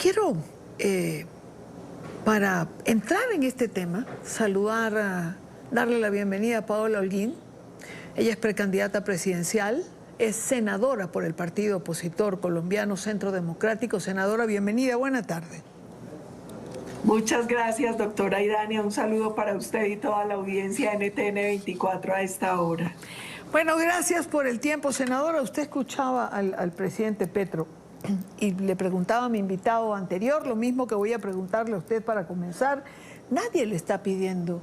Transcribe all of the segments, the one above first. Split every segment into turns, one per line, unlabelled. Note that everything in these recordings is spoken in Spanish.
Quiero, para entrar en este tema, darle la bienvenida a Paola Holguín. Ella es precandidata presidencial, es senadora por el partido opositor colombiano Centro Democrático. Senadora, bienvenida, buena tarde.
Muchas gracias, doctora Idania. Un saludo para usted y toda la audiencia NTN 24 a esta hora.
Bueno, gracias por el tiempo, senadora. Usted escuchaba al presidente Petro y le preguntaba a mi invitado anterior lo mismo que voy a preguntarle a usted para comenzar. Nadie le está pidiendo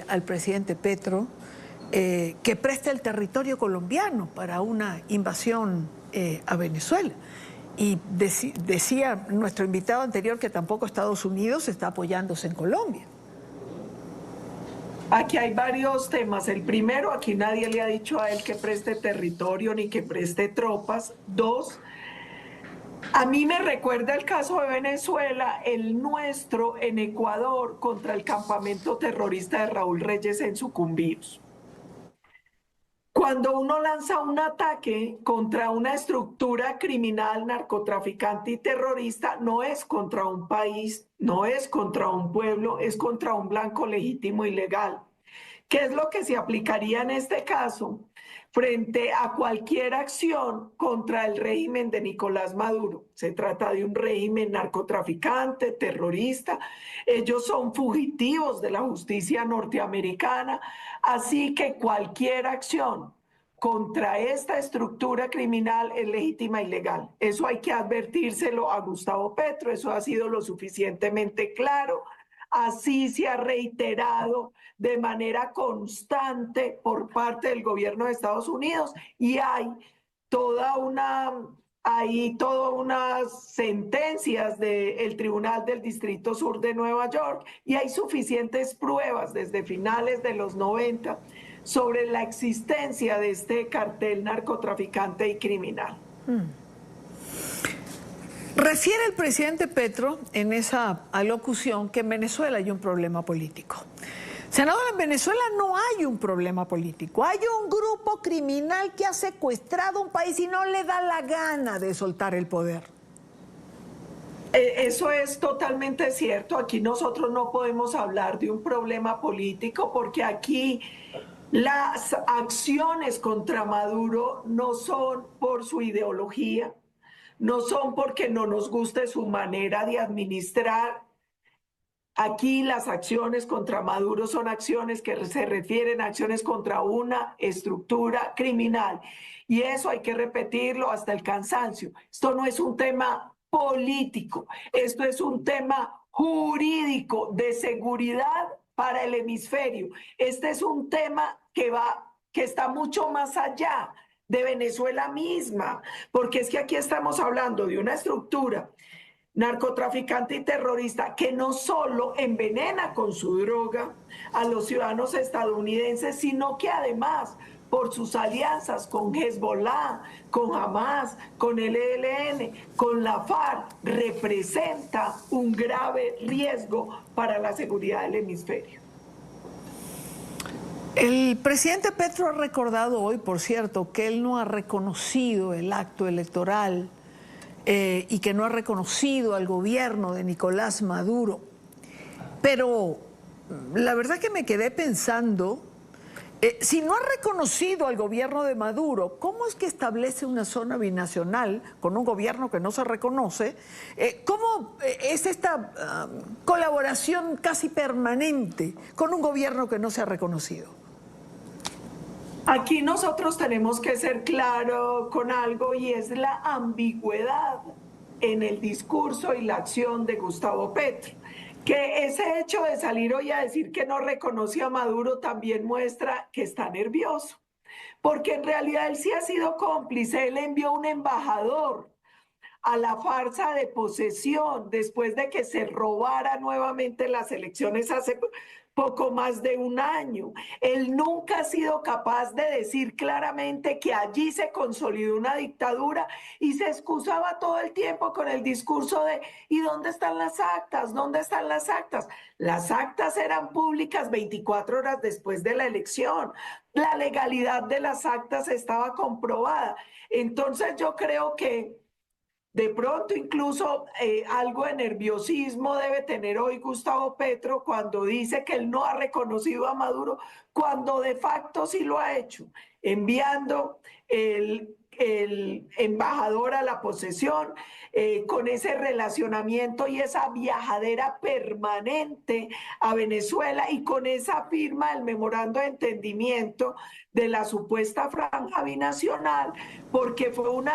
al presidente Petro que preste el territorio colombiano para una invasión a Venezuela. Y decía nuestro invitado anterior que tampoco Estados Unidos está apoyándose en Colombia.
Aquí hay varios temas. El primero, aquí nadie le ha dicho a él que preste territorio ni que preste tropas. Dos, a mí me recuerda el caso de Venezuela, el nuestro en Ecuador contra el campamento terrorista de Raúl Reyes en Sucumbíos. Cuando uno lanza un ataque contra una estructura criminal, narcotraficante y terrorista, no es contra un país, no es contra un pueblo, es contra un blanco legítimo y legal. ¿Qué es lo que se aplicaría en este caso frente a cualquier acción contra el régimen de Nicolás Maduro? Se trata de un régimen narcotraficante, terrorista. Ellos son fugitivos de la justicia norteamericana, así que cualquier acción contra esta estructura criminal es legítima y legal. Eso hay que advertírselo a Gustavo Petro, eso ha sido lo suficientemente claro. Así se ha reiterado de manera constante por parte del gobierno de Estados Unidos y hay todas unas sentencias del Tribunal del Distrito Sur de Nueva York y hay suficientes pruebas desde finales de los 90 sobre la existencia de este cartel narcotraficante y criminal.
Refiere el presidente Petro en esa alocución que en Venezuela hay un problema político. Senadora, en Venezuela no hay un problema político, hay un grupo criminal que ha secuestrado un país y no le da la gana de soltar el poder.
Eso es totalmente cierto. Aquí nosotros no podemos hablar de un problema político porque aquí las acciones contra Maduro no son por su ideología, no son porque no nos guste su manera de administrar. Aquí las acciones contra Maduro son acciones que se refieren a acciones contra una estructura criminal. Y eso hay que repetirlo hasta el cansancio. Esto no es un tema político, esto es un tema jurídico de seguridad para el hemisferio. Este es un tema que está mucho más allá de Venezuela misma, porque es que aquí estamos hablando de una estructura narcotraficante y terrorista que no solo envenena con su droga a los ciudadanos estadounidenses, sino que además por sus alianzas con Hezbollah, con Hamas, con el ELN, con la FARC, representa un grave riesgo para la seguridad del hemisferio.
El presidente Petro ha recordado hoy, por cierto, que él no ha reconocido el acto electoral y que no ha reconocido al gobierno de Nicolás Maduro. Pero la verdad que me quedé pensando, si no ha reconocido al gobierno de Maduro, ¿cómo es que establece una zona binacional con un gobierno que no se reconoce? ¿Cómo es esta colaboración casi permanente con un gobierno que no se ha reconocido?
Aquí nosotros tenemos que ser claros con algo y es la ambigüedad en el discurso y la acción de Gustavo Petro. Que ese hecho de salir hoy a decir que no reconoce a Maduro también muestra que está nervioso, porque en realidad él sí ha sido cómplice, él envió un embajador a la farsa de posesión después de que se robara nuevamente las elecciones hace poco más de un año. Él nunca ha sido capaz de decir claramente que allí se consolidó una dictadura y se excusaba todo el tiempo con el discurso de ¿y dónde están las actas? ¿Dónde están las actas? Las actas eran públicas 24 horas después de la elección. La legalidad de las actas estaba comprobada. Entonces yo creo que De pronto incluso algo de nerviosismo debe tener hoy Gustavo Petro cuando dice que él no ha reconocido a Maduro, cuando de facto sí lo ha hecho, enviando el embajador a la posesión, con ese relacionamiento y esa viajadera permanente a Venezuela y con esa firma del memorando de entendimiento de la supuesta franja binacional, porque fue un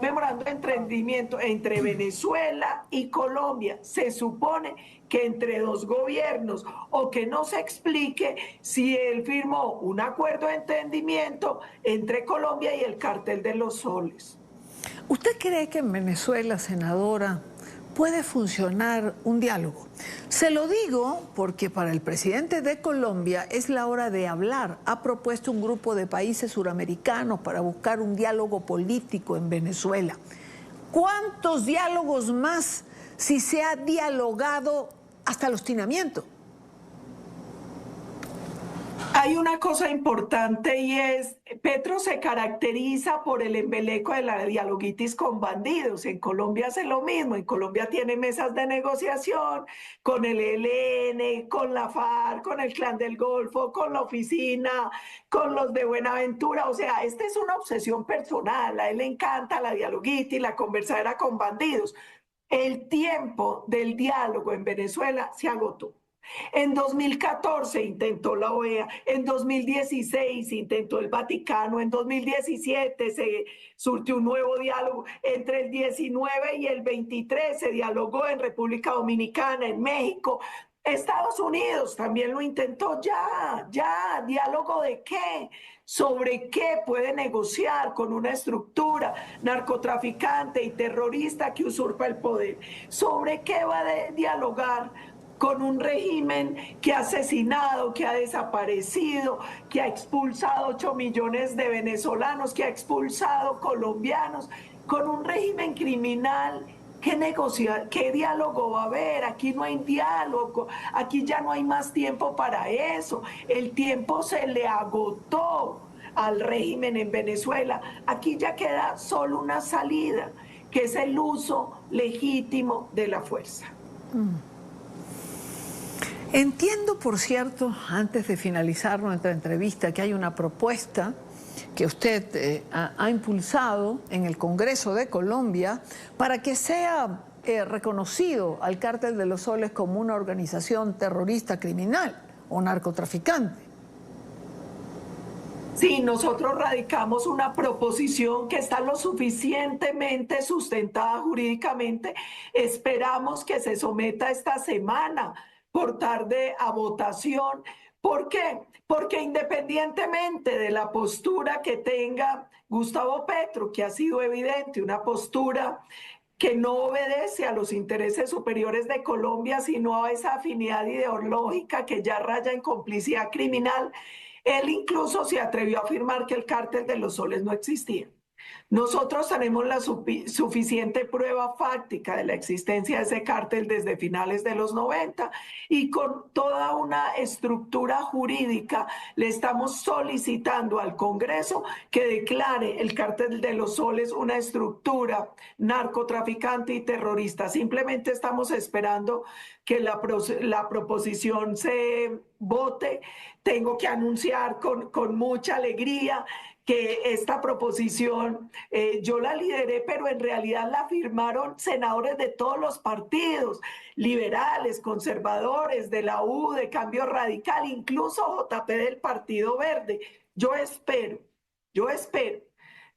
memorando de entendimiento entre Venezuela y Colombia. Se supone que entre dos gobiernos, o que no se explique si él firmó un acuerdo de entendimiento entre Colombia y el Cártel de los Soles.
¿Usted cree que en Venezuela, senadora, puede funcionar un diálogo? Se lo digo porque para el presidente de Colombia es la hora de hablar. Ha propuesto un grupo de países suramericanos para buscar un diálogo político en Venezuela. ¿Cuántos diálogos más si se ha dialogado hasta el obstinamiento?
Hay una cosa importante y es, Petro se caracteriza por el embeleco de la dialoguitis con bandidos. En Colombia hace lo mismo. En Colombia tiene mesas de negociación con el ELN, con la FARC, con el Clan del Golfo, con la oficina, con los de Buenaventura. O sea, esta es una obsesión personal. A él le encanta la dialoguitis, la conversadera con bandidos. El tiempo del diálogo en Venezuela se agotó. En 2014 intentó la OEA, en 2016 intentó el Vaticano, en 2017 se surtió un nuevo diálogo, entre el 19 y el 23 se dialogó en República Dominicana, en México. Estados Unidos también lo intentó. Ya, ¿diálogo de qué? ¿Sobre qué puede negociar con una estructura narcotraficante y terrorista que usurpa el poder? ¿Sobre qué va a dialogar con un régimen que ha asesinado, que ha desaparecido, que ha expulsado 8 millones de venezolanos, que ha expulsado colombianos, con un régimen criminal? ¿Qué diálogo va a haber? Aquí no hay diálogo, aquí ya no hay más tiempo para eso. El tiempo se le agotó al régimen en Venezuela. Aquí ya queda solo una salida, que es el uso legítimo de la fuerza.
Entiendo, por cierto, antes de finalizar nuestra entrevista, que hay una propuesta que usted ha impulsado en el Congreso de Colombia para que sea reconocido al Cártel de los Soles como una organización terrorista criminal o narcotraficante.
Sí, nosotros radicamos una proposición que está lo suficientemente sustentada jurídicamente. Esperamos que se someta esta semana por tarde a votación. ¿Por qué? Porque independientemente de la postura que tenga Gustavo Petro, que ha sido evidente, una postura que no obedece a los intereses superiores de Colombia, sino a esa afinidad ideológica que ya raya en complicidad criminal, él incluso se atrevió a afirmar que el Cártel de los Soles no existía. Nosotros tenemos la suficiente prueba fáctica de la existencia de ese cártel desde finales de los 90 y con toda una estructura jurídica le estamos solicitando al Congreso que declare el Cártel de los Soles una estructura narcotraficante y terrorista. Simplemente estamos esperando que la proposición se vote. Tengo que anunciar con mucha alegría que esta proposición yo la lideré, pero en realidad la firmaron senadores de todos los partidos, liberales, conservadores, de la U, de Cambio Radical, incluso JP del Partido Verde. Yo espero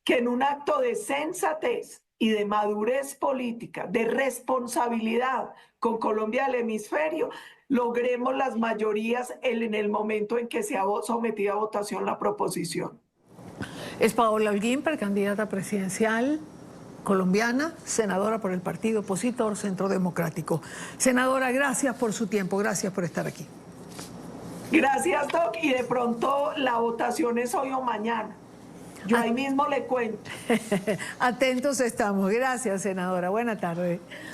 que en un acto de sensatez y de madurez política, de responsabilidad con Colombia del hemisferio, logremos las mayorías en el momento en que sea sometida a votación la proposición.
Es Paola Holguín, precandidata presidencial colombiana, senadora por el partido opositor Centro Democrático. Senadora, gracias por su tiempo, gracias por estar aquí.
Gracias, Doc, y de pronto la votación es hoy o mañana. Yo ahí mismo le cuento.
Atentos estamos. Gracias, senadora. Buena tarde.